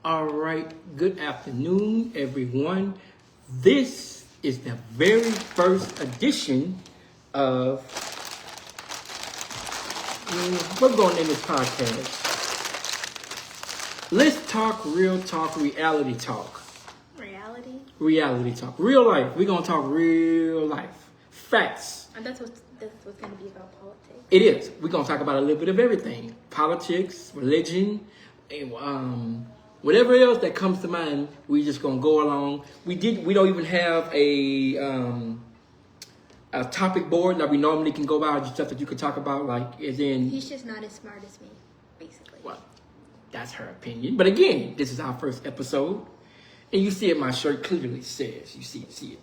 All right, good afternoon, everyone. This is the very first edition of what's going in this podcast. Let's talk real talk, reality talk. Reality talk. Real life. We're gonna talk real life. Facts. And that's what's gonna be about politics. It is. We're gonna talk about a little bit of everything. Politics, religion, and whatever else that comes to mind, we just gonna go along. We don't even have a topic board that we normally can go by, just stuff that you could talk about, like as in. He's just not as smart as me, basically. Well, that's her opinion. But again, this is our first episode, and you see it. My shirt clearly says. You see it.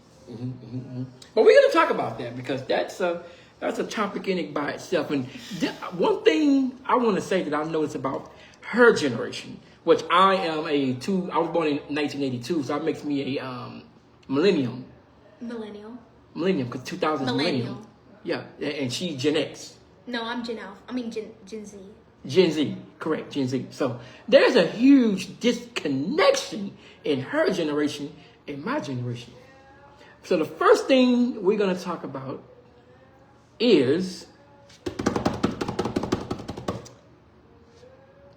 But we're gonna talk about that because that's a topic in it by itself. And one thing I want to say that I noticed about her generation, which I was born in 1982, so that makes me a millennium. Millennial, because 2000 is millennium. Yeah, and she's Gen X. No, I'm Gen Alpha. I mean Gen Z. Gen Z, correct, Gen Z. So there's a huge disconnection in her generation and my generation. So the first thing we're going to talk about is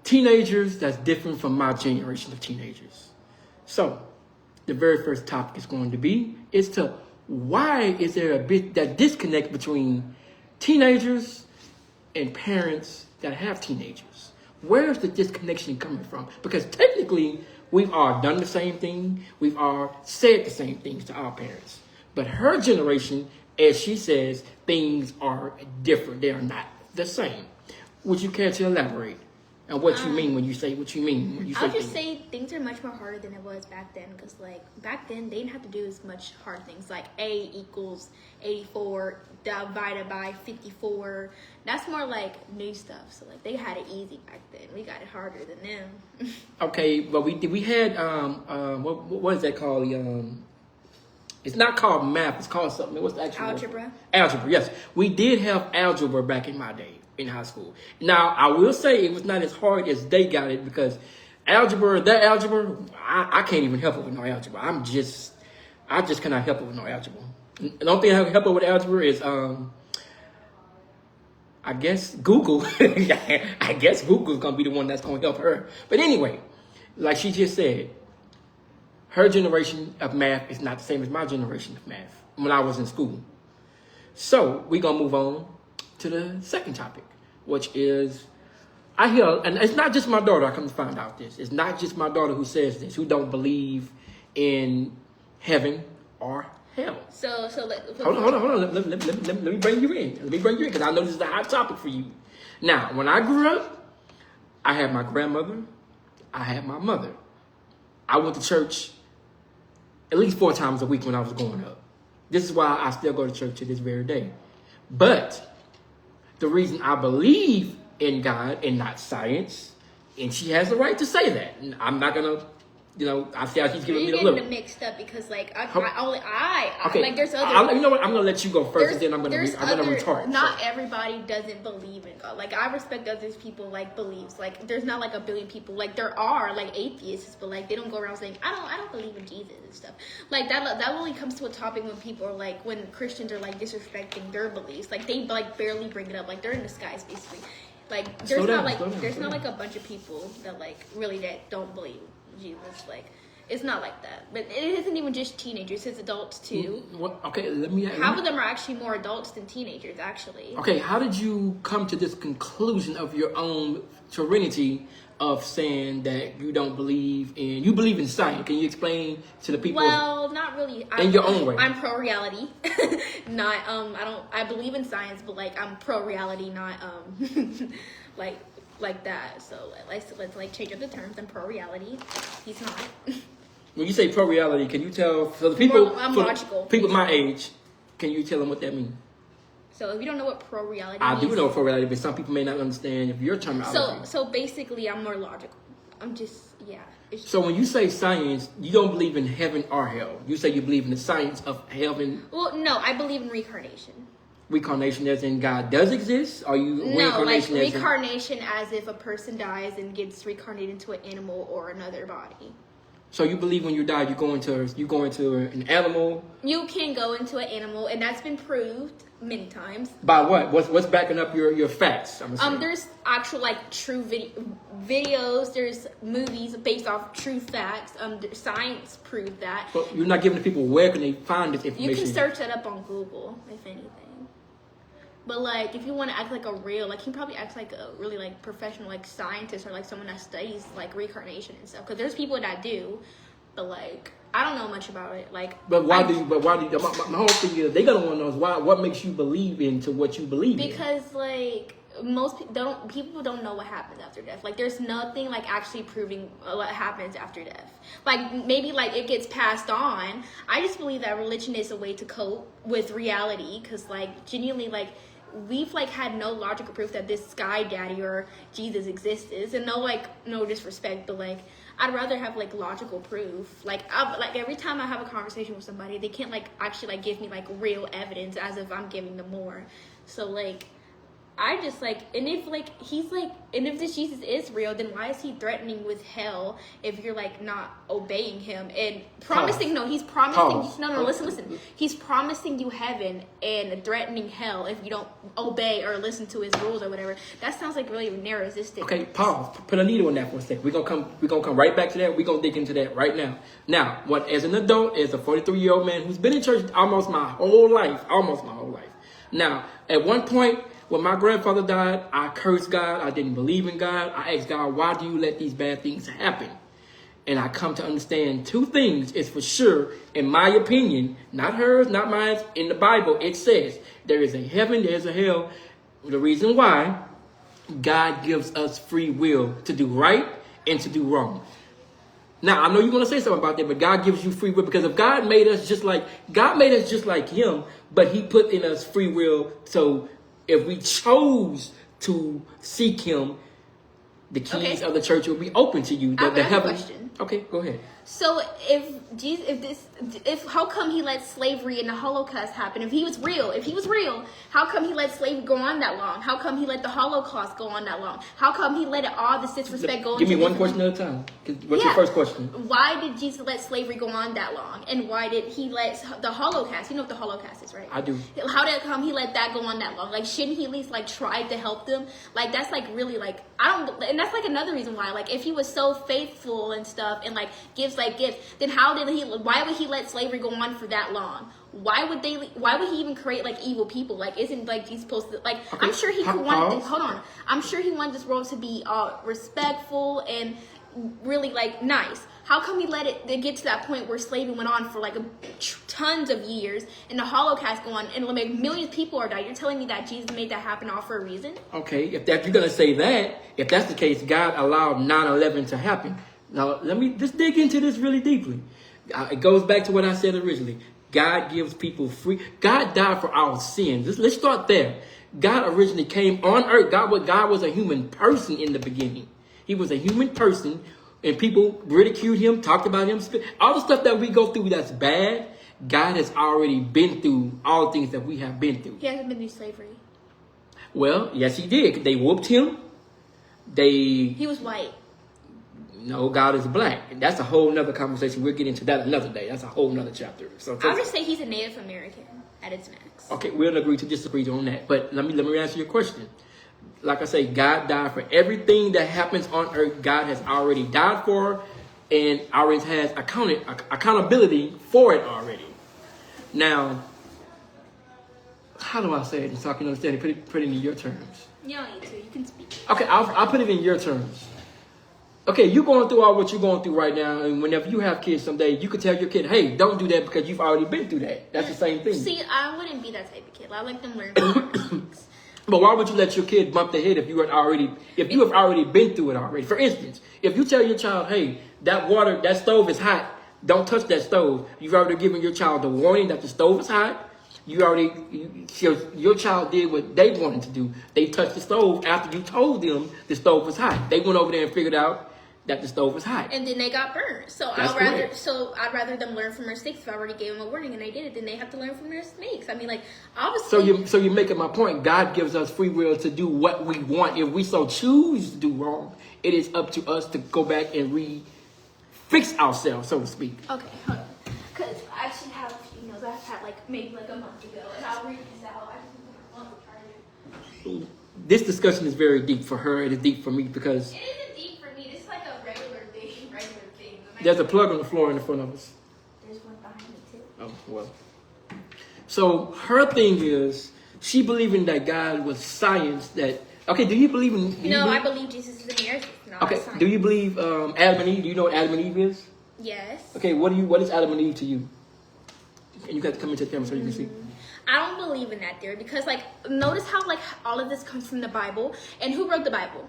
teenagers that's different from my generation of teenagers. So the very first topic is going to be why is there that disconnect between teenagers and parents that have teenagers? Where is the disconnection coming from? Because technically, we've all done the same thing. We've all said the same things to our parents. But her generation, as she says, things are different. They are not the same. Would you care to elaborate on what you mean when you say what you mean? When you say I'll just say things are much more harder than it was back then. Because, back then, they didn't have to do as much hard things. Like, A equals 84 divided by 54. That's more like new stuff. So, they had it easy back then. We got it harder than them. Okay, but we had, what is that called? It's not called math. It's called something. What's the actual Algebra. word? Algebra, yes. We did have algebra back in my day in high school. Now, I will say it was not as hard as they got it because algebra, I can't even help it with no algebra. I just cannot help it with no algebra. The only thing I can help it with algebra is, I guess Google. I guess Google's going to be the one that's going to help her. But anyway, like she just said, her generation of math is not the same as my generation of math when I was in school. So we're going to move on to the second topic, which is, I hear, and it's not just my daughter, I come to find out this. It's not just my daughter who says this, who don't believe in heaven or hell. So hold on. Let me bring you in. Because I know this is a hot topic for you. Now, when I grew up, I had my grandmother, I had my mother. I went to church at least 4 times a week when I was growing up. This is why I still go to church to this very day. But the reason I believe in God and not science, and she has the right to say that. I'm not going to, I see how she's giving me the look. You're getting it mixed up because, there's other... You know what? I'm going to let you go first, and then I'm going to retort. Not everybody doesn't believe in God. I respect other people, beliefs. There's not, a billion people. There are, atheists, but, they don't go around saying, I don't believe in Jesus and stuff. That only comes to a topic when people are, when Christians are, disrespecting their beliefs. They, barely bring it up. They're in disguise, basically. There's not a bunch of people that, really that don't believe Jesus. It's not like that. But it isn't even just teenagers, it's adults too. Okay, half of them are actually more adults than teenagers, actually. Okay, how did you come to this conclusion of your own serenity of saying that you don't believe you believe in science? Can you explain to the people? Well, not really. In your own way. I'm pro reality. Not I believe in science, but I'm pro reality, not like that. So let's change up the terms. I'm pro reality. He's not. When you say pro reality, can you tell for the people? I'm logical. People my age, can you tell them what that means? So if you don't know what pro reality I means, do know pro reality, but some people may not understand if your terminology. So basically, I'm more logical. I'm just So when you say science, you don't believe in heaven or hell. You say you believe in the science of heaven. Well, no, I believe in reincarnation. Reincarnation as in God does exist? Are you No, like reincarnation as in... reincarnation as if a person dies and gets reincarnated into an animal or another body. So you believe when you die, you go into an animal? You can go into an animal, and that's been proved many times. By what? What's backing up your facts? I'm assuming. There's actual like true videos. There's movies based off true facts. Science proved that. But you're not giving the people where can they find this information? You can search it up on Google, if anything. But like, if you want to act like a real, like he probably acts like a really like professional like scientist or like someone that studies like reincarnation and stuff. Because there's people that do, but like I don't know much about it. Like, why do you? My whole thing is they gotta want to know is why. What makes you believe into what you believe in? Because like most people don't know what happens after death. Like there's nothing like actually proving what happens after death. Like maybe like it gets passed on. I just believe that religion is a way to cope with reality. Because like genuinely like. We've like had no logical proof that this sky daddy or Jesus exists, and no disrespect, but like I'd rather have like logical proof. Like every time I have a conversation with somebody, they can't like actually like give me like real evidence as if I'm giving them more. So like I just like, and if like he's like, and if this Jesus is real, then why is he threatening with hell if you're like not obeying him and promising? No, he's promising. No, listen. He's promising you heaven and threatening hell if you don't obey or listen to his rules or whatever. That sounds like really narcissistic. Okay, pause. Put a needle in that for a second. We're gonna come right back to that. We're gonna dig into that right now. Now, what as an adult, as a 43-year-old man who's been in church almost my whole life. Now, at one point. When my grandfather died, I cursed God. I didn't believe in God. I asked God, why do you let these bad things happen? And I come to understand two things is for sure, in my opinion, not hers, not mine. In the Bible, it says there is a heaven, there's a hell. The reason why God gives us free will to do right and to do wrong. Now, I know you're going to say something about that, but God gives you free will because if God made us just like him, but he put in us free will. So if we chose to seek him, the keys of the church will be open to you. I have a question. Okay, go ahead. So if how come he let slavery and the Holocaust happen? If he was real, how come he let slavery go on that long? How come he let the Holocaust go on that long? How come he let all this disrespect go on? Give me one question at a time. What's your first question? Why did Jesus let slavery go on that long? And why did he let the Holocaust? You know what the Holocaust is, right? I do. How did it come he let that go on that long? Like, shouldn't he at least like try to help them? Like, that's like really like and that's like another reason why. Like, if he was so faithful and stuff and like gives like gifts, then why would he let slavery go on for that long? Why would he even create like evil people? Like, isn't like he's supposed to like? Okay. I'm sure he wanted. Hold on. I'm sure he wanted this world to be respectful and really like nice. How come he let it get to that point where slavery went on for like tons of years and the Holocaust go on and like millions of people are dying? You're telling me that Jesus made that happen all for a reason? Okay, if you're gonna say that, if that's the case, God allowed 9/11 to happen. Now, let me just dig into this really deeply. It goes back to what I said originally. God gives people free. God died for our sins. Let's start there. God originally came on earth. God was a human person in the beginning. He was a human person, and people ridiculed him, talked about him. All the stuff that we go through that's bad, God has already been through all the things that we have been through. He hasn't been through slavery. Well, yes, he did. They whooped him. He was white. No, God is black. That's a whole nother conversation. We'll get into that another day. That's a whole nother chapter. So I would just say he's a Native American at its max. Okay, we'll agree to disagree on that. But let me answer your question. Like I say, God died for everything that happens on earth. God has already died for and already has accountability for it already. Now, how do I say it so I can understand it? Put it in your terms. You don't need to. You can speak. Okay, I'll put it in your terms. Okay, you're going through all what you're going through right now, and whenever you have kids someday, you could tell your kid, hey, don't do that because you've already been through that. That's the same thing. See, I wouldn't be that type of kid. I like them learn from mistakes. But why would you let your kid bump their head if you have already been through it already? For instance, if you tell your child, hey, that stove is hot, don't touch that stove. You've already given your child the warning that the stove is hot. Your child did what they wanted to do. They touched the stove after you told them the stove was hot. They went over there and figured out that the stove was hot. And then they got burned. So That's correct. I'd rather them learn from their mistakes. If I already gave them a warning and they did it, then they have to learn from their mistakes. I mean, like, obviously. So you're making my point. God gives us free will to do what we want. If we so choose to do wrong, it is up to us to go back and fix ourselves, so to speak. Okay, hold on. Because I actually have a few emails I've had maybe a month ago, and I'll read these out. I just want to try to. This discussion is very deep for her. It is deep for me because It isn't deep for me. This is like a regular thing. there's a plug on the floor in front of us. There's one behind me too. Oh, well. So her thing is, she believing that God was science that, okay, do you believe in... I believe Jesus is a miracle. Okay, do you believe Adam and Eve? Do you know what Adam and Eve is? Yes. Okay, what is Adam and Eve to you? And you got to come into the camera so you can see. I don't believe in that theory because, notice how, all of this comes from the Bible. And who wrote the Bible?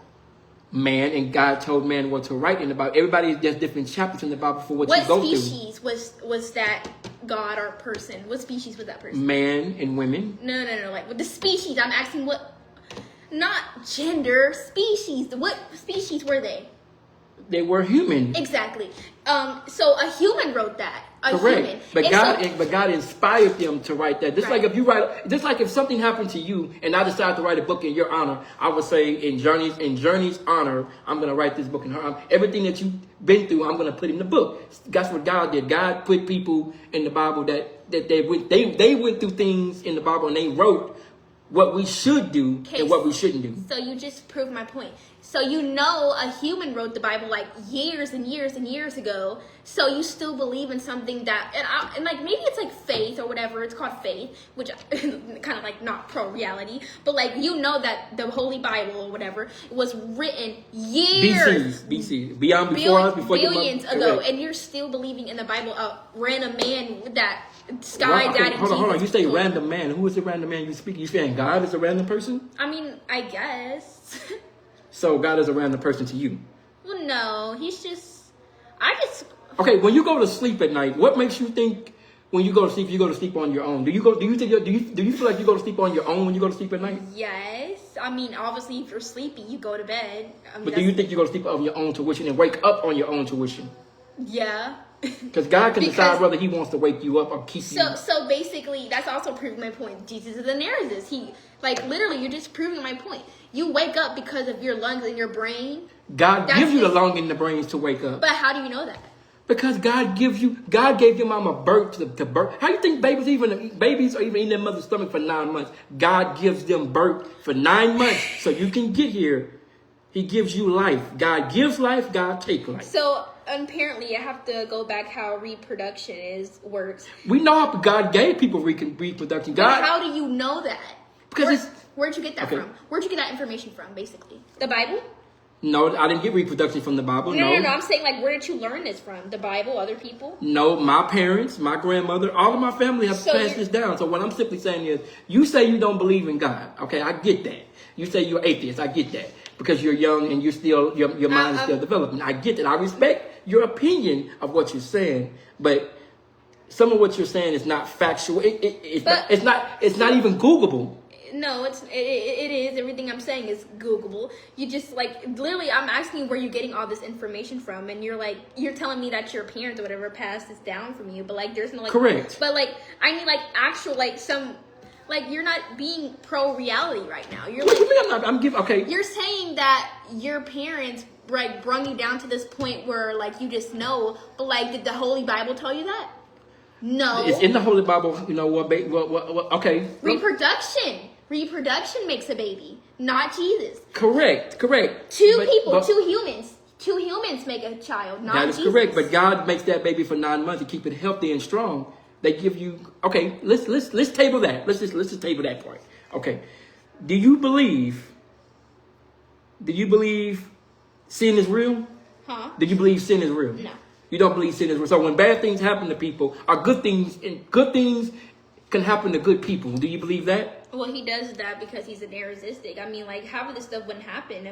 Man, and God told man what to write in the Bible. Everybody, there's different chapters in the Bible for what you What go through. species was that God or person? What species was that person? Man and women. No. With the species, I'm asking not gender, species. What species were they? They were human. Exactly. So a human wrote that. Correct. Human. But God inspired them to write that. Just Right. like if something happened to you and I decided to write a book in your honor, I would say in Journey's honor, I'm gonna write this book in her honor. Everything that you've been through, I'm gonna put in the book. That's what God did. God put people in the Bible that they went through things in the Bible and they wrote what we should do and what we shouldn't do. So you just proved my point. So a human wrote the Bible years and years and years ago. So you still believe in something that and maybe it's faith or whatever. It's called faith, which kind of not pro reality, but that the Holy Bible or whatever was written years BC, before us, before billions your mother. ago, Correct. and you're still believing in the Bible. A random man that skydiving. Hold on. You say random man. Who is the random man you speak? You saying God is a random person? I mean, I guess. So God is a random person to you? Well, no. Okay, when you go to sleep at night, what makes you think when you go to sleep, you go to sleep on your own? Do you feel like you go to sleep on your own when you go to sleep at night? Yes. I mean, obviously, if you're sleepy, you go to bed. But do you think you go to sleep on your own tuition and wake up on your own tuition? Yeah. Because God can decide whether He wants to wake you up or keep you. So basically, that's also proving my point. Jesus is a narcissist. He, literally, you're just proving my point. You wake up because of your lungs and your brain. God gives you the lung and the brains to wake up. But how do you know that? Because God gave your mama birth to birth. How do you think babies are even in their mother's stomach for 9 months? God gives them birth for 9 months so you can get here. He gives you life. God gives life. God takes life. So apparently, I have to go back how reproduction works. We know how God gave people reproduction. But how do you know that? Because where'd you get that from? Where'd you get that information from, basically? The Bible? No, I didn't get reproduction from the Bible. No. I'm saying, where did you learn this from? The Bible, other people? No, my parents, my grandmother, all of my family have passed this down. So what I'm simply saying is, you say you don't believe in God. Okay, I get that. You say you're atheist. I get that. Because you're young and your mind is still developing. I get that. I respect your opinion of what you're saying. But some of what you're saying is not factual. It's not even Googleable. No, it is. Everything I'm saying is Googleable. You just literally, I'm asking you where you're getting all this information from, and you're telling me that your parents or whatever passed this down from you, but there's no correct. But I mean actual some you're not being pro reality right now. You're what do you mean I'm giving? Okay. You're saying that your parents brung you down to this point where you just know, but did the Holy Bible tell you that? No. It's in the Holy Bible. You know what? Okay. Reproduction makes a baby, not Jesus. Correct. Two humans make a child, not that is Jesus. correct. But God makes that baby for 9 months to keep it healthy and strong. They give you let's table that. Let's just table that part. Okay. Do you believe sin is real? Huh? Do you believe sin is real? No. You don't believe sin is real. So when bad things happen to people, good things can happen to good people. Do you believe that? Well, he does that because he's a narcissistic. I mean, half of this stuff wouldn't happen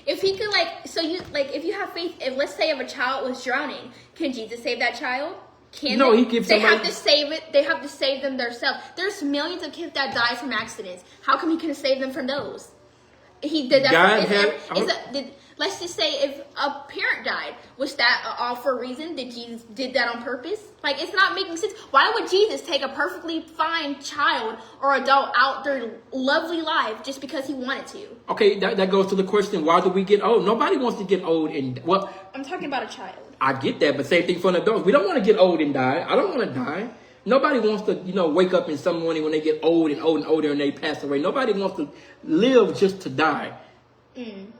if he could if you have faith. If let's say if a child was drowning, can Jesus save that child? No, he gives They have to save it. They have to save them themselves. There's millions of kids that die from accidents. How come he can save them from those? He did that. let's just say if a parent died, was that all for a reason? Did Jesus did that on purpose? Like, it's not making sense. Why would Jesus take a perfectly fine child or adult out their lovely life just because he wanted to? Okay, that goes to the question, why do we get old? Nobody wants to get old and, well, I'm talking about a child. I get that, but same thing for an adult. We don't want to get old and die. I don't want to die. Nobody wants to, wake up in some morning when they get old and old and older and they pass away. Nobody wants to live just to die.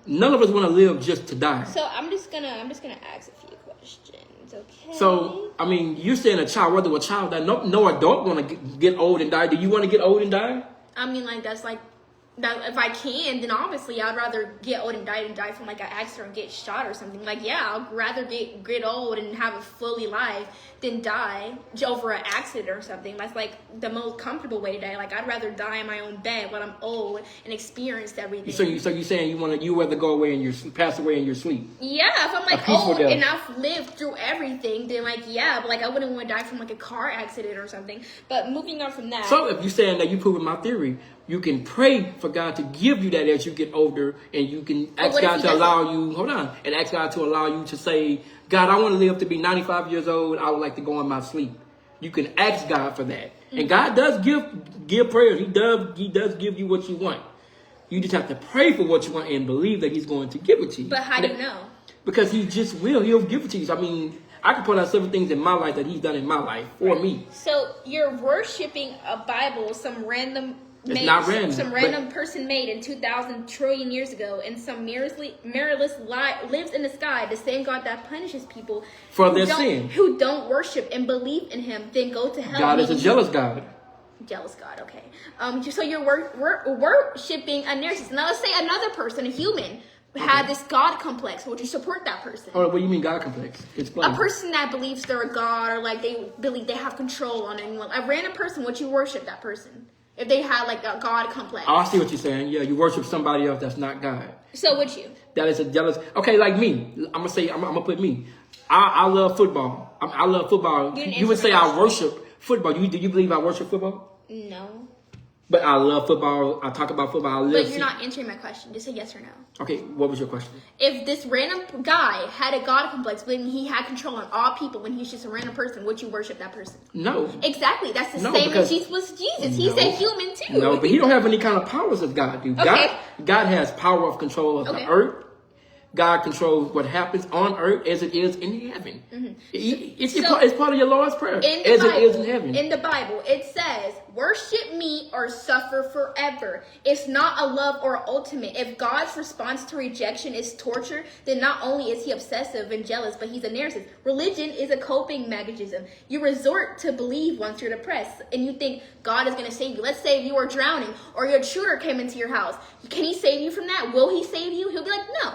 None of us want to live just to die. So I'm just gonna ask a few questions, okay? So, I mean, you're saying a child, whether a child die, no adult want to get old and die. Do you want to get old and die? I mean, like, that's like, that if I can, then obviously I'd rather get old and die from like an accident or get shot or something. Like, yeah, I'd rather get old and have a fully life than die over an accident or something. That's like the most comfortable way to die. Like, I'd rather die in my own bed when I'm old and experienced everything. So you're saying you rather go away and pass away in your sleep? Yeah, if I'm like old and I've lived through everything, then like, yeah, but like I wouldn't want to die from like a car accident or something. But moving on from that. So if you're saying that you're proving my theory, you can pray for God to give you that as you get older, and you can ask God to allow you, and ask God to allow you to say, God, I want to live to be 95 years old. I would like to go in my sleep. You can ask God for that. And God does give prayers. He does give you what you want. You just have to pray for what you want and believe that he's going to give it to you. But how do you know? Because he just will. He'll give it to you. So, I mean, I can point out several things in my life that he's done in my life for me. So you're worshiping a Bible, some random person made in 2,000 trillion years ago, and some mirrorless lives in the sky, the same God that punishes people for their sin, who don't worship and believe in him, then go to hell. God is a jealous God. Jealous God, okay. So you're worshiping a narcissist. Now let's say another person, a human, had this God complex. Would you support that person? Oh, what do you mean God complex? Explain. A person that believes they're a God, or like they believe they have control on anyone. A random person, would you worship that person? If they had like a God complex. Oh, I see what you're saying. Yeah, you worship somebody else that's not God. So would you? That is a jealous. Okay, like me. I'm gonna put me. I love football. I love football. You would say I worship football. Do you believe I worship football? No. But I love football. I talk about football. But you're not answering my question. Just say yes or no. Okay, what was your question? If this random guy had a God complex, but he had control on all people when he's just a random person, would you worship that person? No. Exactly. That's the same as Jesus was Jesus. He's a human too. No, but he don't have any kind of powers as God do. Okay. God has power of control of the earth. God controls what happens on earth as it is in heaven. It's part of your Lord's Prayer. As it is in heaven. In the Bible, it says, worship me or suffer forever. It's not a love or ultimate. If God's response to rejection is torture, then not only is he obsessive and jealous, but he's a narcissist. Religion is a coping mechanism. You resort to believe once you're depressed, and you think God is going to save you. Let's say you are drowning, or your intruder came into your house. Can he save you from that? Will he save you? He'll be like, no.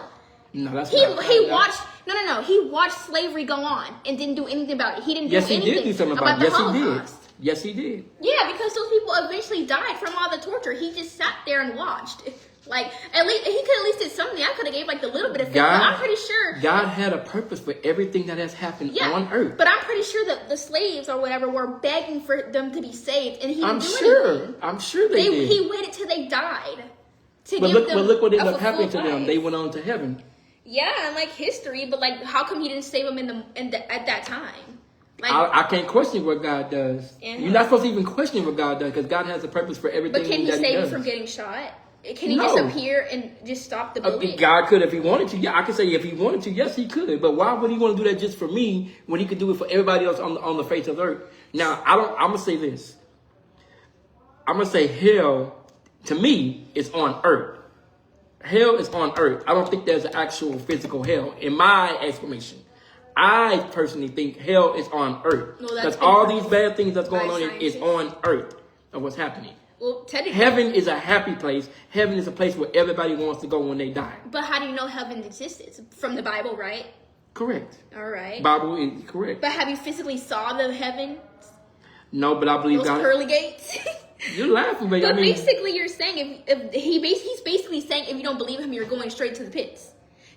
No, that's he watched. No. He watched slavery go on and didn't do anything about it. He didn't do anything. Yes, he did do something about the Holocaust. Yes, he did. Yeah, because those people eventually died from all the torture. He just sat there and watched. Like, at least he could at least did something. I could have gave like the little bit of faith. But I'm pretty sure God had a purpose for everything that has happened on earth. But I'm pretty sure that the slaves or whatever were begging for them to be saved, and he didn't do anything. I'm sure they did. He waited till they died but look what ended up happening to them. They went on to heaven. Yeah, and like history, but like, how come he didn't save them at that time? Like, I can't question what God does. You're not supposed to even question what God does, because God has a purpose for everything. But can he save you from getting shot? Can he just appear and just stop the bullying? God could if he wanted to. Yeah, I can say if he wanted to, yes, he could. But why would he want to do that just for me when he could do it for everybody else on the face of the earth? Now, I'm gonna say this. I'm gonna say hell to me is on earth. Hell is on earth. I don't think there's an actual physical hell in my explanation. I personally think hell is on earth. Because all these bad things that's going on is on earth of what's happening. Well, technically, heaven is a happy place. Heaven is a place where everybody wants to go when they die. But how do you know heaven exists? It's from the Bible, right? Correct. All right. Bible is correct. But have you physically saw the heaven? No, but I believe those God. Pearly gates. You're laughing, but basically, you're saying he's basically saying if you don't believe him, you're going straight to the pits.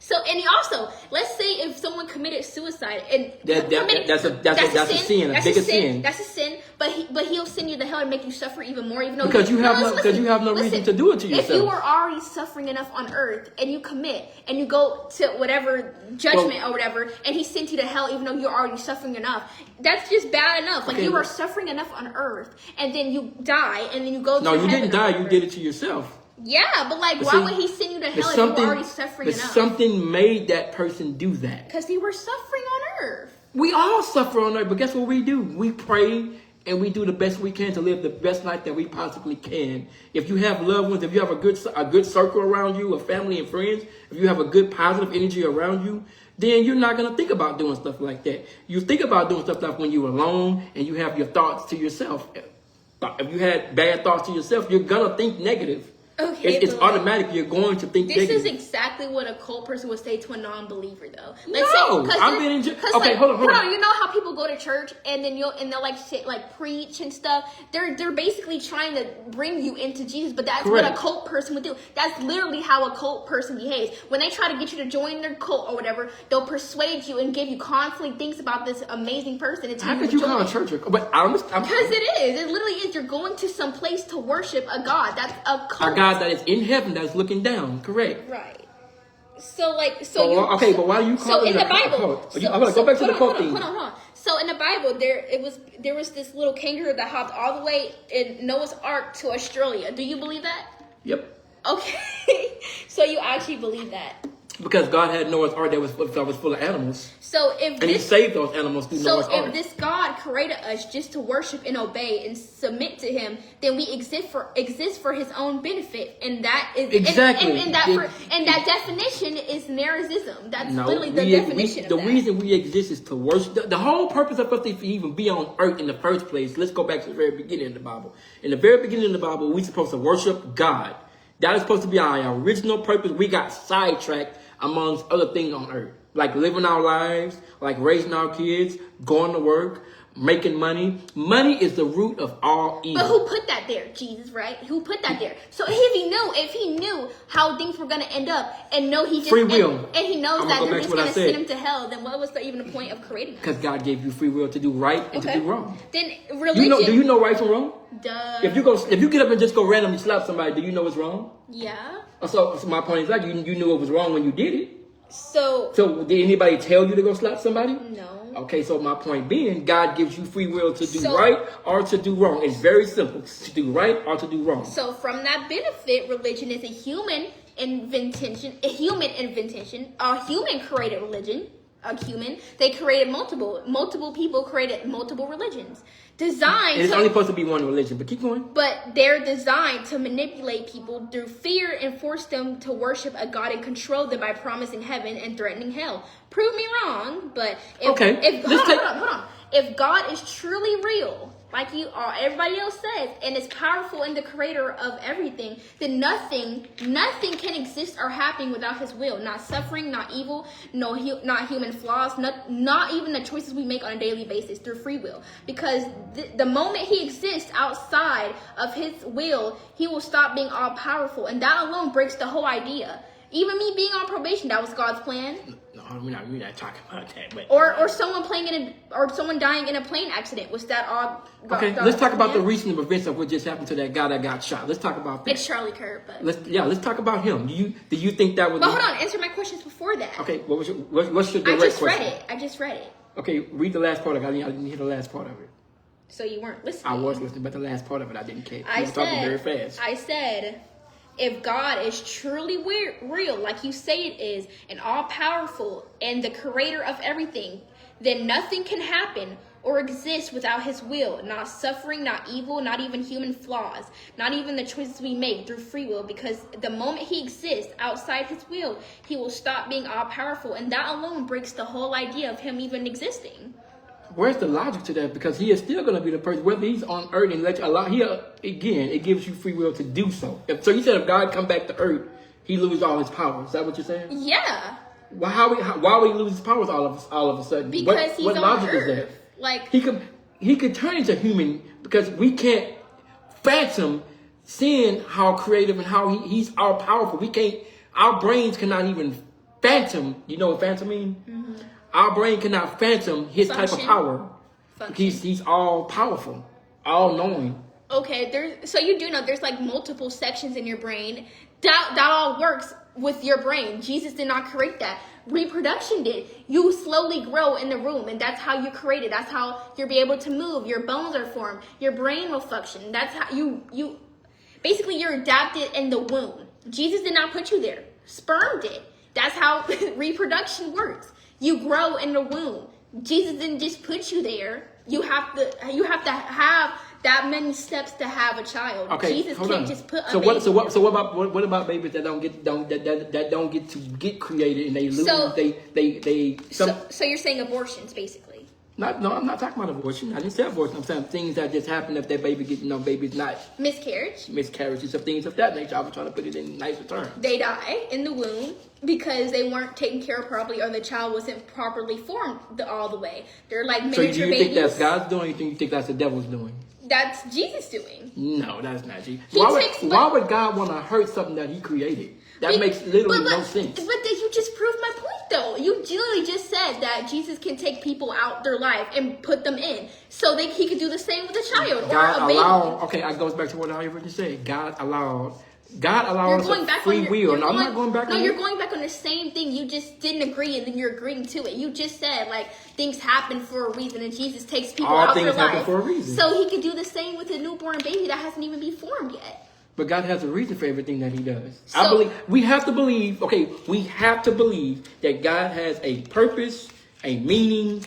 So, and he also, let's say if someone committed suicide and that's a sin, a bigger sin. That's a sin, but he'll send you to hell and make you suffer even more, even though because you have no reason to do it to yourself. If you were already suffering enough on earth and you commit and you go to whatever judgment or whatever, and he sent you to hell even though you're already suffering enough, that's just bad enough. Like you are suffering enough on earth, and then you die, and then you go to heaven. No, you didn't die. You did it to yourself. Yeah, but like, why would he send you to hell if you were already suffering enough? Something made that person do that. Because they were suffering on earth. We all suffer on earth, but guess what we do? We pray and we do the best we can to live the best life that we possibly can. If you have loved ones, if you have a good circle around you, a family and friends, if you have a good positive energy around you, then you're not going to think about doing stuff like that. You think about doing stuff like when you're alone and you have your thoughts to yourself. If you had bad thoughts to yourself, you're going to think negative. Okay, it's automatic. You're going to think negative. This is exactly what a cult person would say to a non-believer, though. I'm being okay. Hold on. You know how people go to church and then they'll like preach and stuff. They're basically trying to bring you into Jesus, but that's what a cult person would do. That's literally how a cult person behaves. When they try to get you to join their cult or whatever, they'll persuade you and give you constantly things about this amazing person. How could you call a church? But because it is. It literally is. You're going to some place to worship a God. That's a cult. That is in heaven, that's looking down, correct? Right. So but why do you call it in the Bible? Go back to the quote thing. Hold on. So in the Bible, there was this little kangaroo that hopped all the way in Noah's Ark to Australia. Do you believe that? Yep. Okay. So you actually believe that? Because God had Noah's Ark that was full of animals. He saved those animals through Noah's Ark. So if this God created us just to worship and obey and submit to Him, then we exist for His own benefit, and that is exactly. And that definition is narcissism. That's literally the definition. The reason we exist is to worship. The whole purpose of us to even be on earth in the first place. Let's go back to the very beginning of the Bible. In the very beginning of the Bible, we're supposed to worship God. That is supposed to be our original purpose. We got sidetracked amongst other things on earth, like living our lives, like raising our kids, going to work, making money. Money is the root of all evil. But who put that there? Jesus, right? Who put that there? So if he knew how things were going to end up, and he just free will, and he knows that it's going to send him to hell, then what was even the point of creating us? Because God gave you free will to do right and to do wrong. Then religion. Do you know right from wrong? Duh. If you get up and just go randomly slap somebody, do you know it's wrong? Yeah. So my point is you knew it was wrong when you did it. So did anybody tell you to go slap somebody? No. Okay, so my point being, God gives you free will to do right or to do wrong. It's very simple, to do right or to do wrong. So from that benefit, religion is a human invention, a human created religion. They created multiple people created multiple religions. It's only supposed to be one religion, but keep going. But they're designed to manipulate people through fear and force them to worship a God and control them by promising heaven and threatening hell. Prove me wrong, but hold on. If God is truly real, like everybody else says, and is powerful and the creator of everything, then nothing can exist or happen without His will. Not suffering, not evil, not human flaws, not even the choices we make on a daily basis through free will. Because the moment He exists outside of His will, He will stop being all powerful, and that alone breaks the whole idea. Even me being on probation, that was God's plan. No, we're not talking about that. But or someone dying in a plane accident. Was that all? Let's talk about the recent events of what just happened to that guy that got shot. Let's talk about that. It's Charlie Kirk, but let's talk about him. Do you think that was? But hold on, answer my questions before that. Okay, what's your direct question? I just read it. Okay, read the last part of it. I didn't hear the last part of it. So you weren't listening. I was listening, but the last part of it I didn't catch. You were talking very fast. I said, if God is truly real, like you say it is, and all-powerful, and the creator of everything, then nothing can happen or exist without His will. Not suffering, not evil, not even human flaws, not even the choices we make through free will, because the moment He exists outside His will, He will stop being all-powerful, and that alone breaks the whole idea of Him even existing. Where's the logic to that? Because He is still going to be the person, whether He's on earth and let you allow. Again, it gives you free will to do so. So you said if God come back to earth, He loses all His power. Is that what you're saying? Yeah. Why would He lose His powers all of a sudden? Because He's what on logic earth. is that? Like he could turn into human, because we can't fathom seeing how creative and how He's all powerful. Our brains cannot even phantom. You know what phantom mean? Mm-hmm. Our brain cannot phantom his type of power. He's all powerful, all knowing. Okay, so you do know there's like multiple sections in your brain. That all works with your brain. Jesus did not create that. Reproduction did. You slowly grow in the womb, and that's how you created. That's how you'll be able to move. Your bones are formed. Your brain will function. That's how you basically you're adapted in the womb. Jesus did not put you there. Sperm did. That's how reproduction works. You grow in the womb. Jesus didn't just put you there. You have to have that many steps to have a child. Okay, Jesus can't just put a so baby. What about babies that don't get to get created and they lose? So you're saying abortions, basically. No, I'm not talking about abortion. I didn't say abortion. I'm saying things that just happen if that baby baby's not miscarriages of things of that nature. I was trying to put it in nicer terms. They die in the womb because they weren't taken care of properly, or the child wasn't properly formed all the way. They're like miniature babies. So do you think that's God's doing, or do you think that's the devil's doing? That's Jesus doing. No, that's not Jesus. Why would God want to hurt something that He created? That makes literally no sense. But you just proved my point, though. You literally just said that Jesus can take people out their life and put them in, so He could do the same with a child or a baby. Okay, it goes back to what I already said. God allowed us free will. No, I'm not going back on it. No, you're going back on the same thing. You just didn't agree, and then you're agreeing to it. You just said, like, things happen for a reason, and Jesus takes people out their life. All things happen for a reason. So He could do the same with a newborn baby that hasn't even been formed yet. But God has a reason for everything that He does. I believe we have to believe that God has a purpose, a meaning,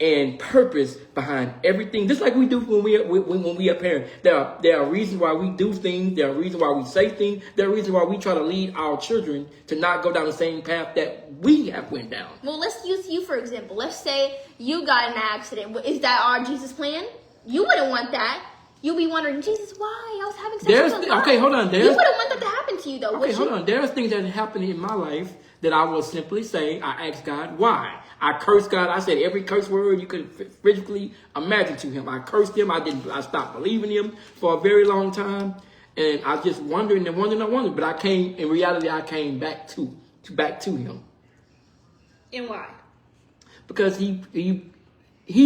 and purpose behind everything. Just like we do when we are parents. There are reasons why we do things. There are reasons why we say things. There are reasons why we try to lead our children to not go down the same path that we have went down. Well, let's use you for example. Let's say you got in an accident. Is that our Jesus plan? You wouldn't want that. You'll be wondering, Jesus, why? I was having sex with a Okay, hold on. You wouldn't want that to happen to you, though, Okay, hold on. There's things that happen in my life that I will simply say, I ask God, why? I cursed God. I said every curse word you could physically imagine to Him. I cursed Him. I stopped believing Him for a very long time. And I just wondered. But in reality, I came back to Him. And why? Because He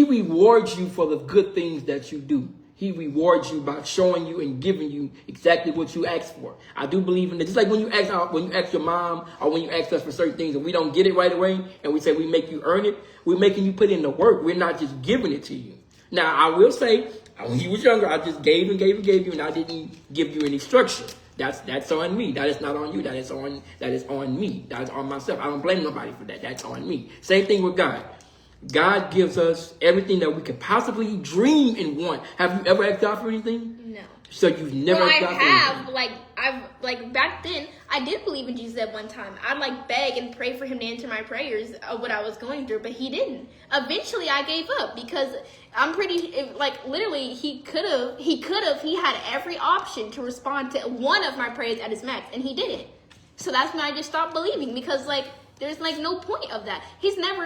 rewards you for the good things that you do. He rewards you by showing you and giving you exactly what you asked for. I do believe in it. Just like when you ask your mom or when you ask us for certain things and we don't get it right away and we say we make you earn it, we're making you put in the work. We're not just giving it to you. Now, I will say, when you was younger, I just gave you, and I didn't give you any structure. That's on me. That is not on you. That is on me. That is on myself. I don't blame nobody for that. That's on me. Same thing with God. God gives us everything that we could possibly dream and want. Have you ever asked God for anything? No. So you've never asked God for anything? I've back then, I did believe in Jesus at one time. I'd beg and pray for Him to answer my prayers of what I was going through, but He didn't. Eventually, I gave up because I'm literally, He had every option to respond to one of my prayers at His max, and He didn't. So that's when I just stopped believing because, there's no point of that. He's never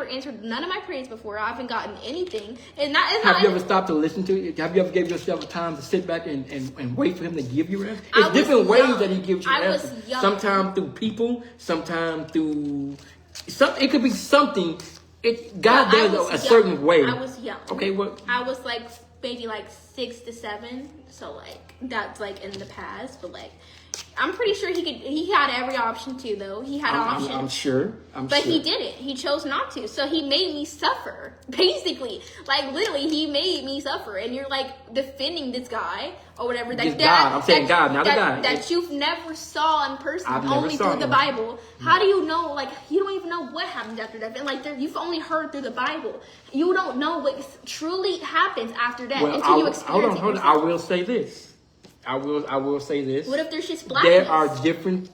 answered none of my prayers before. I haven't gotten anything. Have you ever stopped to listen to it? Have you ever gave yourself time to sit back and wait for Him to give you answers? It's different ways that He gives you answers. Sometimes through people, sometimes through it could be something. God does a certain way. I was young. Okay, what? I was maybe 6 to 7. So that's in the past, but I'm pretty sure he had every option to, though. He had options. I'm sure. But he didn't. He chose not to. So He made me suffer, basically. Literally, He made me suffer. And you're, defending this guy or whatever. God. I'm saying God, not a guy. That you've never saw in person, only through the Bible. How do you know, you don't even know what happens after death. And, you've only heard through the Bible. You don't know what truly happens after death until you experience it. Hold on. I will say this. I will say this. What if there's just blackness? There are different.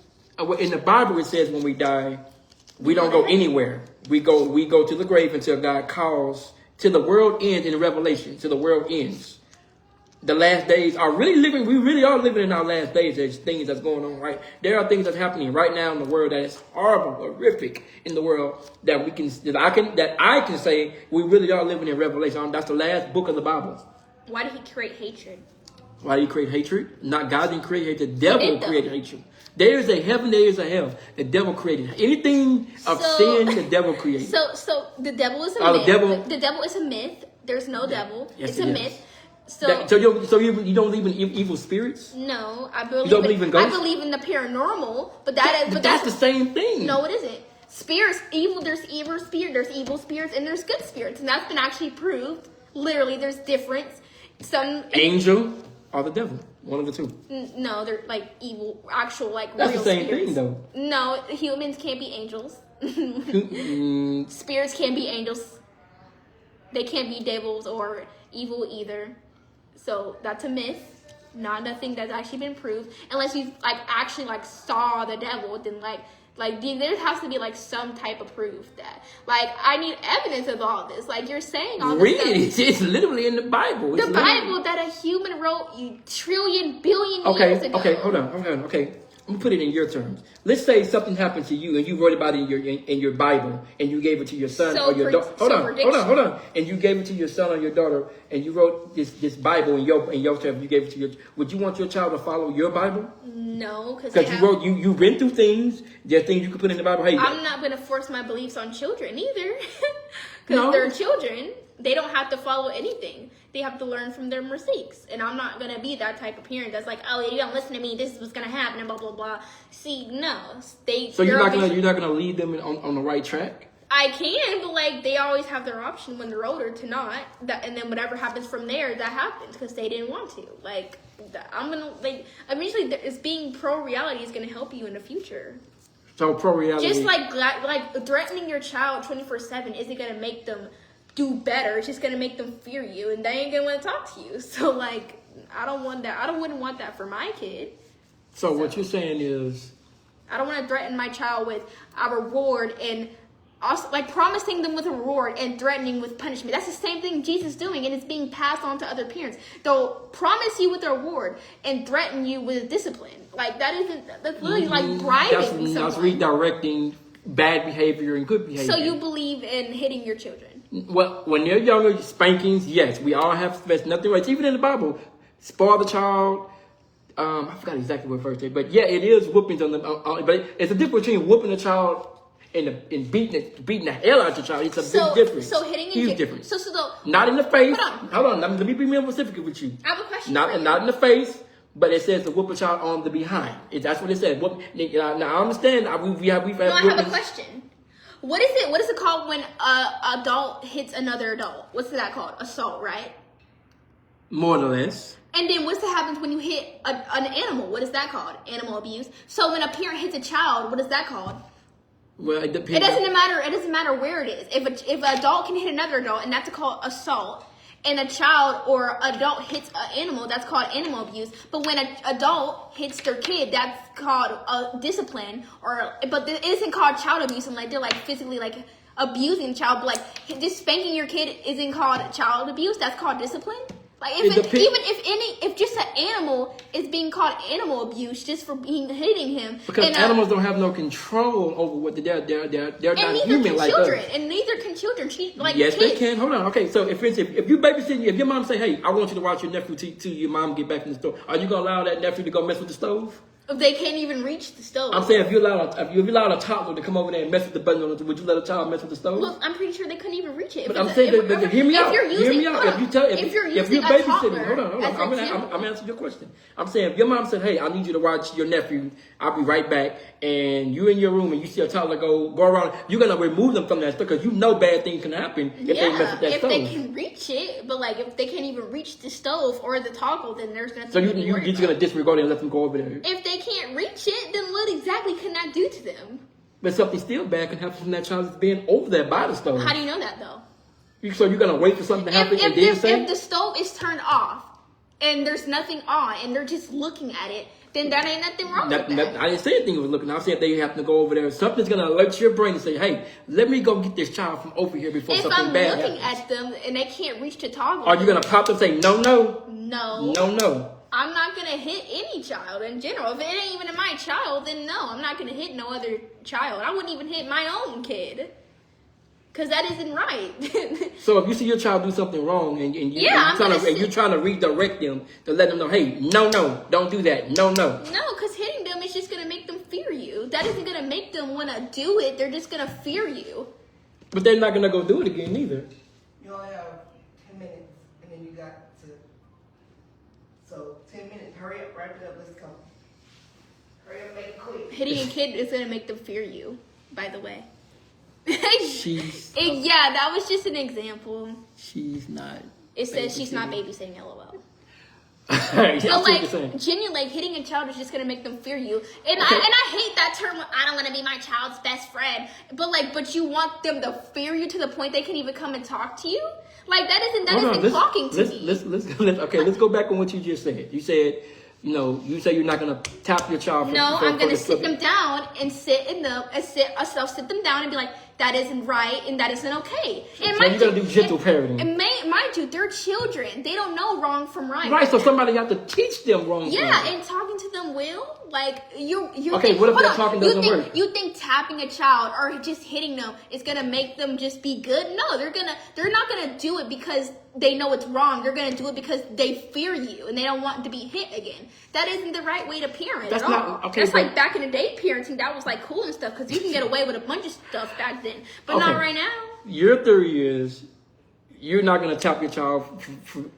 In the Bible, it says when we die, we don't go anywhere. We go to the grave until God calls. Till the world ends in Revelation. Till the world ends. The last days are really living. We really are living in our last days. There's things that's going on, right? There are things that's happening right now in the world that is horrible, horrific in the world that I can say we really are living in Revelation. That's the last book of the Bible. Why did He create hatred? Why did He create hatred? Not God didn't create hatred. The devil created hatred. There is a heaven, there is a hell. The devil created anything of sin. The devil created. So the devil is a Oh, myth. the devil- The devil is a myth. There's no devil. Yes, it's it a is. myth. So You don't believe in evil spirits? no, I don't believe in I ghosts? believe in the paranormal, but that's the same thing. no, it isn't. Spirits, evil. There's evil spirit. There's evil spirits, and there's good spirits, and that's been actually proved. Literally, there's difference. Some Angel or the devil. One of the two. no, they're like evil, actual like That's real the same spirits. thing, though. No, humans can't be angels. Mm, Spirits can't be angels. They can't be devils or evil either. So that's a myth. Not nothing that's actually been proved. Unless you like actually like saw the devil, then like there has to be like some type of proof that like I need evidence of all this. Like you're saying all this read stuff. it. It's literally in the Bible. It's The literally- Bible that a human wrote trillion billion years ago. Okay, hold on. Okay. I'm gonna put it in your terms. Let's say something happened to you and you wrote about it in your Bible and you gave it to your son So or your daughter. Hold on. And you gave it to your son or your daughter and you wrote this Bible in your terms. You gave it to your. Would you want your child to follow your Bible? No, Because you went through things. There are things you could put in the Bible. Hey, I'm not going to force my beliefs on children either. Because No. they're children. They don't have to follow anything. They have to learn from their mistakes. And I'm not going to be that type of parent that's like, oh, you don't listen to me. This is what's going to happen and blah, blah, blah. See, no. so you're not gonna lead them on the right track. I can, but like they always have their option when they're older to not. And then whatever happens from there, that happens because they didn't want to. Like, I'm going to, like, eventually it's being pro-reality is going to help you in the future. So pro reality. Just like threatening your child 24/7 isn't gonna make them do better. It's just gonna make them fear you, and they ain't gonna want to talk to you. So like, I don't want that. Wouldn't want that for my kid. So what you're saying is, I don't want to threaten my child with a reward and also like promising them with a reward and threatening with punishment. That's the same thing Jesus is doing, and it's being passed on to other parents. They'll promise you with a reward and threaten you with discipline. Like that's literally like bribing someone. that's redirecting bad behavior and good behavior. So you believe in hitting your children? Well, when they're younger, spankings, yes, we all have. There's nothing right. Even in the Bible, spoil the child. I forgot exactly what verse it, but yeah, it is whoopings on the. But it's a difference between whooping a child and beating the hell out of your child. It's a big difference. So hitting huge difference. So the Not in the face. Hold on. Let me be more specific with you. I have a question. Not for you. in the face, but it says to whoop a child on the behind. That's what it said. Now I understand. We've had. No, I have a question. What is it? What is it called when a adult hits another adult? What's that called? Assault, right? More or less. And then what's that happens when you hit an animal? What is that called? Animal abuse. So when a parent hits a child, what is that called? Well, it depends. It doesn't matter where it is. If an adult can hit another adult, and that's called assault, and a child or adult hits an animal, that's called animal abuse. But when an adult hits their kid, that's called discipline. But it isn't called child abuse, and like they're like physically like abusing the child. But like just spanking your kid isn't called child abuse. That's called discipline. Like if just an animal is being called animal abuse just for hitting him, because animals don't have no control over what they're not human like us. And neither can children. Yes, they can. Hold on. Okay, so if you babysitting, if your mom say, "Hey, I want you to watch your nephew till your mom get back from the store," are you gonna allow that nephew to go mess with the stove? If they can't even reach the stove. I'm saying if you allow a toddler to come over there and mess with the button on it, would you let a child mess with the stove? Look, I'm pretty sure they couldn't even reach it. But I'm saying, hear me out. Hear me out. If you're babysitting, hold on. I'm answering your question. I'm saying if your mom said, "Hey, I need you to watch your nephew. I'll be right back," and you in your room and you see a toddler go around, you're gonna remove them from that stuff because you know bad things can happen if they mess with that stove. If they can reach it, but like if they can't even reach the stove or the toggle, then there's nothing. So you're just gonna disregard it and let them go over there. If they can't reach it, then what exactly can I do to them? But something still bad can happen from that child being over there by the stove. How do you know that though? So you're gonna wait for something to happen and then say? If the stove is turned off and there's nothing on and they're just looking at it, then that ain't nothing wrong with that. I didn't say anything was looking. I said they have to go over there. Something's gonna alert your brain and say, "Hey, let me go get this child from over here before something bad happens." If I'm looking at them and they can't reach the toggle, are you gonna pop them and say, "No"? No. I'm not gonna hit any child in general. If it ain't even my child, then no, I'm not gonna hit no other child. I wouldn't even hit my own kid. because that isn't right. So if you see your child do something wrong and Yeah, you're trying to redirect them to let them know, hey, no, don't do that. No. No, because hitting them is just going to make them fear you. That isn't going to make them want to do it. They're just going to fear you. But they're not going to go do it again either. You only have 10 minutes, and then you got to. So 10 minutes. Hurry up, wrap it up. Let's go. Hurry up, make it quick. Hitting a kid is going to make them fear you, by the way. She's that was just an example. she's not. It says she's not babysitting, LOL. Yeah, So I see what you're saying. genuinely, hitting a child is just gonna make them fear you. And I hate that term. I don't want to be my child's best friend. But you want them to fear you to the point they can even come and talk to you. Like that isn't talking to me. Let's go back on what you just said. You said, you say you're not gonna tap your child. I'm gonna sit them down and I'll sit them down and be like, that isn't right and that isn't okay. And So you're gonna do gentle parenting. And mind you, they're children. They don't know wrong from right. Right, so somebody got to teach them wrong. Yeah, and talking to them will. Like you Okay, think, what if hold that on. talking doesn't work? You think tapping a child or just hitting them is gonna make them just be good? No, they're not gonna do it because they know it's wrong. They're gonna do it because they fear you and they don't want to be hit again. That isn't the right way to parent That's at not all. okay. That's But, like back in the day parenting. That was like cool and stuff because you can get away with a bunch of stuff back then, but Okay. not right now. your theory is you're not gonna tap your child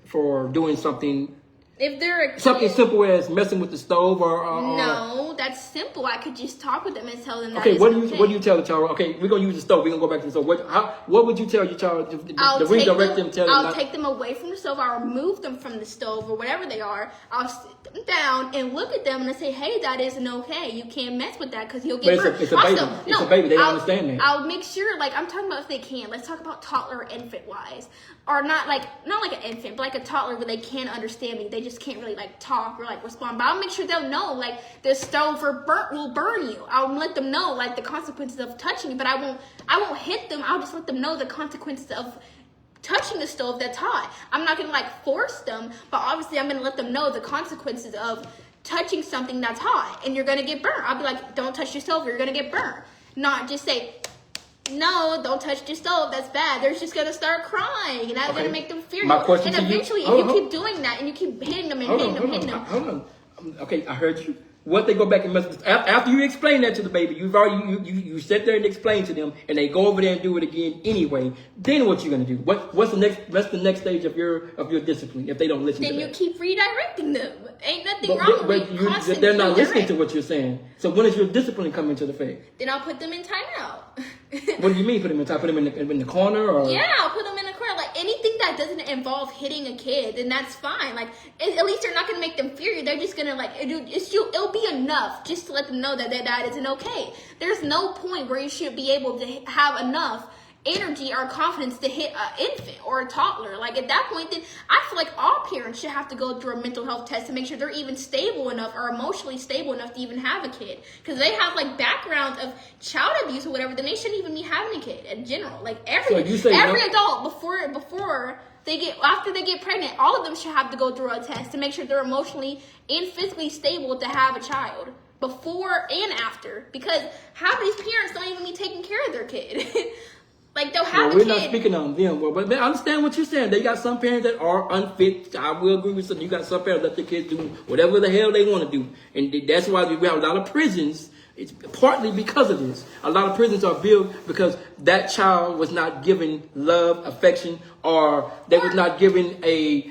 for doing something If they're a kid, something simple as messing with the stove or no, that's simple. I could just talk with them and tell them that Okay, it's what okay. do you tell the child? Okay, we're gonna use the stove. We're gonna go back to the stove. What would you tell your child to redirect them? I'll take them away from the stove. I'll remove them from the stove or whatever they are. I'll sit them down and look at them and I say, "Hey, that isn't okay. You can't mess with that because you'll get But hurt." it's a baby. It's a baby. They don't understand that. I'll make sure, like I'm talking about if they can. Let's talk about toddler or infant wise, or not like an infant, but like a toddler where they can't understand me. They just can't really like talk or like respond. But I'll make sure they'll know like the stove will burn you. I'll let them know like the consequences of touching it, but I won't hit them. I'll just let them know the consequences of touching the stove that's hot. I'm not gonna like force them, but obviously I'm gonna let them know the consequences of touching something that's hot and you're gonna get burnt. I'll be like, don't touch your stove, you're gonna get burnt. Not just say, no, don't touch the stove, that's bad. They're just gonna start crying and that's gonna make them fear My you. question And to you- eventually if hold you on. keep doing that and you keep hitting them and Hold hitting them. on. Okay, I heard you. What they go back and mess with after you explain that to the baby, you sit there and explain to them, and they go over there and do it again anyway. Then what you gonna do? What's the next stage of your discipline if they don't listen? Then to you that? keep redirecting them. Ain't nothing wrong with constantly they're not listening to redirect. what you're saying. So when is your discipline coming into effect? Then I'll put them in timeout. What do you mean put them in time? Put them in the corner or? Yeah, I'll put them in a corner. Like anything that doesn't involve hitting a kid, then that's fine. Like at least they're not gonna make them fear you. They're just gonna like it'll be enough just to let them know that their dad isn't okay. There's no point where you should be able to have enough energy or confidence to hit an infant or a toddler. Like at that point, then I feel like all parents should have to go through a mental health test to make sure they're even stable enough or emotionally stable enough to even have a kid. Because they have like backgrounds of child abuse or whatever, then they shouldn't even be having a kid in general. Like every adult before after they get pregnant, all of them should have to go through a test to make sure they're emotionally and physically stable to have a child. Before and after. Because half of these parents don't even be taking care of their kid. Like they'll have a we're kid. not speaking on them. But I understand what you're saying. They got some parents that are unfit. I will agree with some. You got some parents that let their kids do whatever the hell they want to do. And that's why we have a lot of prisons. It's partly because of this. A lot of prisons are built because that child was not given love, affection, or they was not given a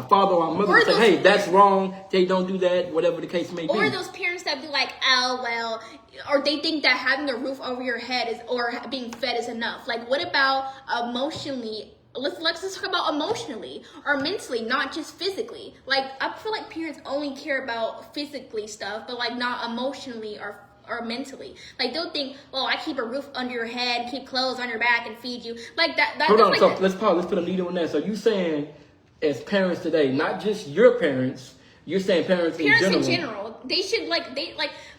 father or a mother to say, hey, that's wrong. They don't do that, whatever the case may be. Or those parents that be like, oh, well, or they think that having a roof over your head or being fed is enough. Like, what about emotionally? Let's talk about emotionally or mentally, not just physically. Like, I feel like parents only care about physically stuff, but like not emotionally or mentally. Like they'll think, well, I keep a roof under your head, keep clothes on your back, and feed you. Like that. Hold on, like so let's pause. Let's put a needle on that. So you saying, as parents today, not just your parents, you're saying parents in general. They should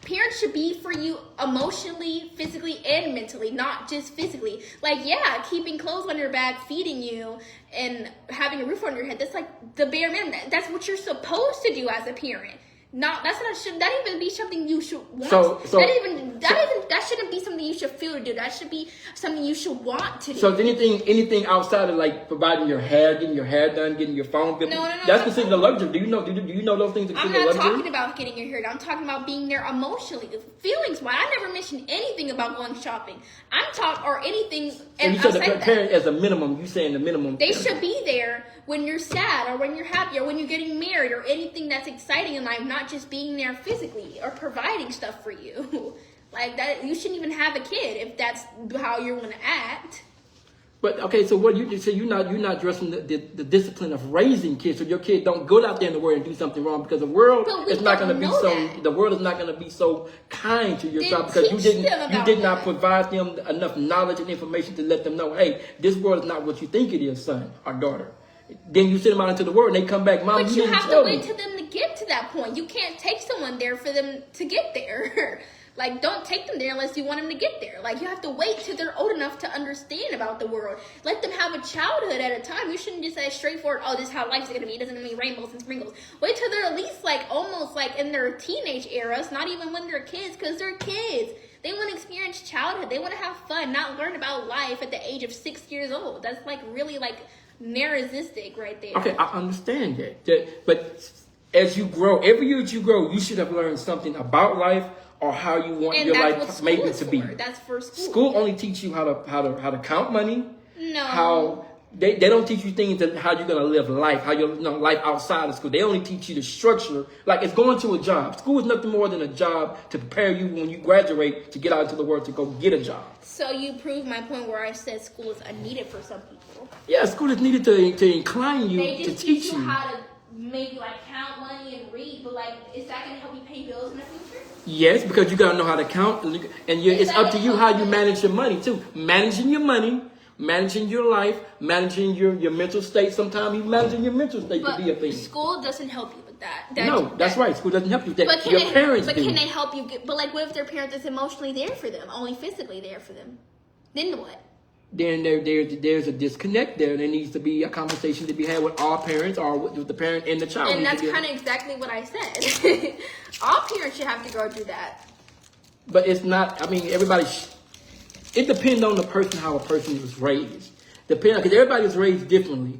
parents should be for you emotionally, physically, and mentally, not just physically. Like, yeah, keeping clothes on your back, feeding you, and having a roof on your head, that's like the bare minimum. That's what you're supposed to do as a parent. Should that even be something you should want? That shouldn't be something you should feel to do. That should be something you should want to do. So anything outside of like providing your hair, getting your hair done, getting your phone bill, that's considered a luxury. Do you know those things are I'm considered a not luxury? talking about getting your hair done. I'm talking about being there emotionally, feelings. Why I never mentioned anything about going shopping. or anything. And you said the parent as a minimum. You saying the minimum? They should be there when you're sad or when you're happy or when you're getting married or anything that's exciting in life, not just being there physically or providing stuff for you. Like that, you shouldn't even have a kid if that's how you want to act. But okay, so what you say you're not addressing the discipline of raising kids, so your kid don't go out there in the world and do something wrong, because the world is not going to be so kind to your child, because you did not provide them enough knowledge and information to let them know, hey, this world is not what you think it is, son or daughter. Then you send them out into the world and they come back, Mom, but you have to wait till them to get to that point. You can't take someone there for them to get there. Like, don't take them there unless you want them to get there. Like, you have to wait till they're old enough to understand about the world. Let them have a childhood at a time. You shouldn't just say straightforward, oh, this is how life's going to be. It doesn't mean rainbows and sprinkles. Wait till they're at least, like, almost, like, in their teenage eras, not even when they're kids, because they're kids. They want to experience childhood. They want to have fun, not learn about life at the age of 6 years old. That's, like, really, like, narcissistic right there. Okay, I understand that. But as you grow, every year that you grow, you should have learned something about life or how you want your life maybe to be. That's for school. School only teach you how to count money. No. How they don't teach you things that how you're gonna live life, how your life outside of school. They only teach you the structure. Like it's going to a job. School is nothing more than a job to prepare you when you graduate to get out into the world to go get a job. So you proved my point where I said school is unneeded for some people. Yeah, school is needed to incline you, they to just teach you how to maybe like count money and read, but like is that gonna help you pay bills in the future? Yes, because you gotta know how to count, and it's up to you how you manage your money too. Managing your money, managing your life, managing your mental state. Sometimes even managing your mental state could be a thing. School doesn't help you with that. That's right. School doesn't help you with that. But can they help you? But like, what if their parent is emotionally there for them, only physically there for them? Then what? Then there's a disconnect there. There needs to be a conversation to be had with all parents or with the parent and the child. And that's kind of exactly what I said. All parents should have to go through that. But it's not, I mean, it depends on the person, how a person was raised. Because everybody is raised differently.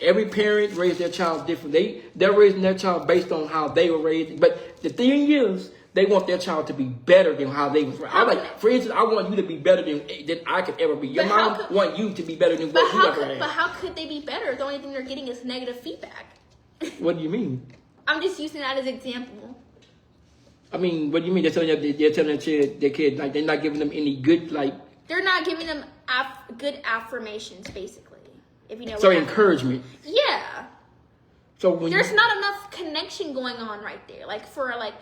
Every parent raised their child differently. They're raising their child based on how they were raised. But the thing is, they want their child to be better than how they was raised. For instance, I want you to be better than I could ever be. Your mom want you to be better than what you ever had. But how could they be better? The only thing they're getting is negative feedback. What do you mean? I'm just using that as an example. I mean, what do you mean? They're telling their kid like they're not giving them any good like. They're not giving them good affirmations, basically. If you know. So encouragement. Yeah. So when there's not enough connection going on right there, like for like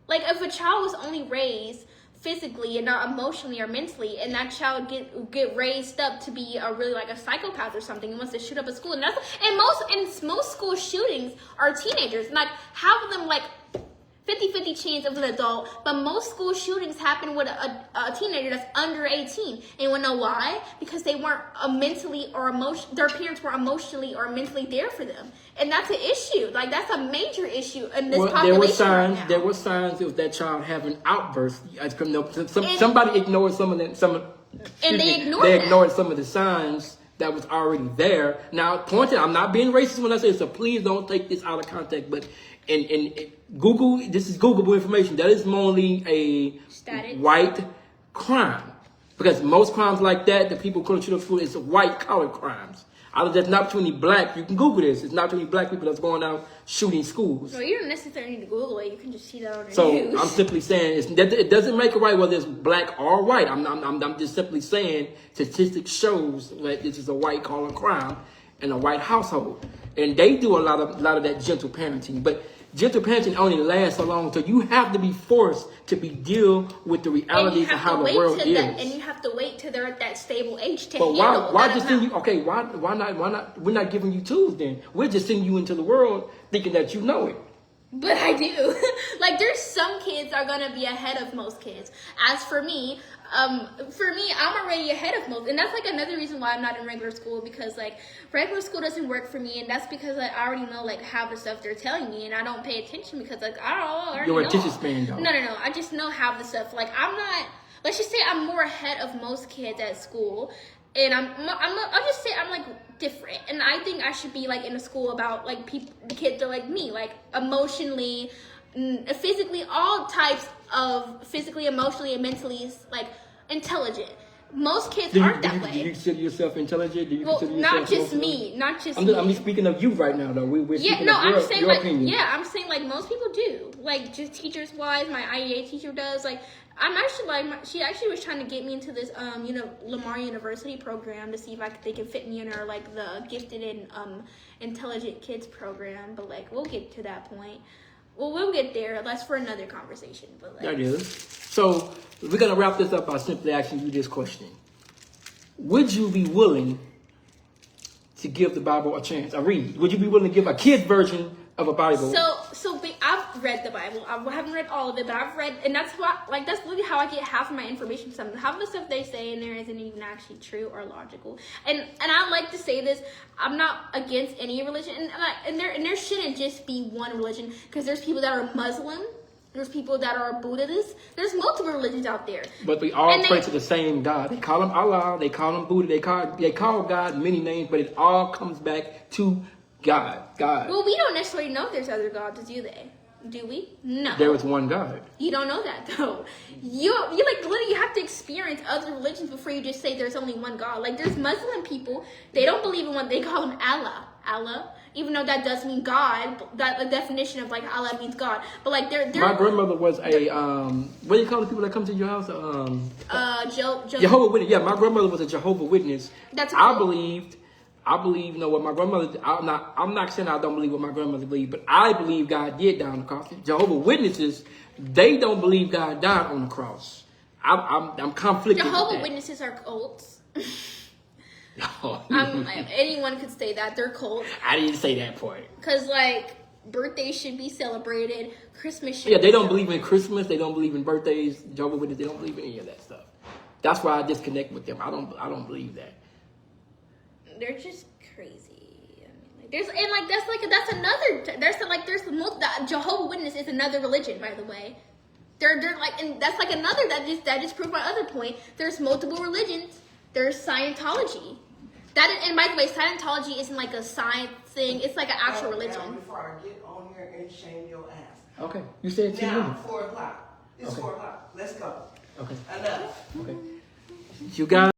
if a child was only raised physically and not emotionally or mentally, and that child get raised up to be a really like a psychopath or something and wants to shoot up a school, and most school shootings are teenagers. Like half of them like 50-50 chance of an adult, but most school shootings happen with a teenager that's under 18. And you wanna know why? Because they weren't mentally or their parents were emotionally or mentally there for them. And that's an issue. Like that's a major issue in this population. There were signs of that child having outbursts. Somebody ignored some of that. They ignored some of the signs that was already there. Now, I'm not being racist when I say this, so please don't take this out of context. But in Google, this is Googleable information. That is only a white crime, because most crimes like that people go to the school is white collar crimes. There's not too many black. You can Google this. It's not too many black people that's going out shooting schools. Well, you don't necessarily need to Google it. You can just see that on the news. So I'm simply saying it doesn't make it right whether it's black or white. I'm just simply saying statistics shows that this is a white collar crime in a white household, and they do a lot of that gentle parenting, but. Gentle parenting only lasts so long, so you have to be forced to deal with the realities of how the world is. And you have to wait till they're at that stable age to handle. But why just send you? Okay, why not? We're not giving you tools then. We're just sending you into the world thinking that you know it. But I do. Like, there's some kids are gonna be ahead of most kids. As for me, for me, I'm already ahead of most, and that's like another reason why I'm not in regular school, because like regular school doesn't work for me, and that's because like, I already know like half the stuff they're telling me, and I don't pay attention because like I don't know. I already You're know. attention span, though. No. I just know half the stuff. Like I'm not. Let's just say I'm more ahead of most kids at school, and I'll just say I'm like different, and I think I should be like in a school about like people, the kids are like me, like emotionally, physically, all types of physically, emotionally, and mentally like intelligent. Most kids aren't that way. Do you consider yourself intelligent? Do you Well, consider yourself not just emotional? me, not just I'm me. just speaking of you right now, though. We're Yeah, speaking no, of your, I'm saying your like, opinion. yeah, I'm saying like most people do. Like just teachers wise, my IEA teacher does. Like I'm actually like, she actually was trying to get me into this, Lamar University program to see if they can fit me in her like the gifted and intelligent kids program. But like we'll get to that point. Well, we'll get there. That's for another conversation. But like, That is. So we're gonna wrap this up by simply asking you this question: would you be willing to give the Bible a chance? I read. Would you be willing to give a kid's version of a Bible? I've read the Bible. I haven't read all of it, but I've read, and that's literally how I get half of my information. Half of the stuff they say in there isn't even actually true or logical. And I like to say this: I'm not against any religion, and there shouldn't just be one religion, because there's people that are Muslim, there's people that are Buddhists, there's multiple religions out there. But we all pray to the same God. They call him Allah, they call him Buddha, they call God many names, but it all comes back to God. Well, we don't necessarily know if there's other gods, do they? Do we? No. There is one God. You don't know that though. You like literally you have to experience other religions before you just say there's only one God. Like there's Muslim people, they don't believe in one, they call him Allah. Even though that does mean God, that the definition of like Allah means God. But like they're My grandmother was a what do you call the people that come to your house? Jehovah's Witness. Yeah, my grandmother was a Jehovah's Witness. That's I cool. believe, you know what my grandmother. I'm not saying I don't believe what my grandmother believed, but I believe God did die on the cross. Jehovah's Witnesses, they don't believe God died on the cross. I'm conflicted. Jehovah's Witnesses are cults. Anyone could say that they're cults. I didn't say that part. Cause like birthdays should be celebrated, Christmas should. Yeah, they don't believe in Christmas. They don't believe in birthdays. Jehovah's Witnesses, they don't believe in any of that stuff. That's why I disconnect with them. I don't believe that. They're just crazy. I mean, the Jehovah's Witness is another religion, by the way. They're like, and that's like another that just proved my other point. There's multiple religions. There's Scientology. And by the way, Scientology isn't like a science thing. It's like an actual religion. Now, before I get on here and shame your ass. Okay, you said 2 Now, minutes. 4 o'clock. It's Okay. 4 o'clock. Let's go. Okay. Enough. Okay. You guys.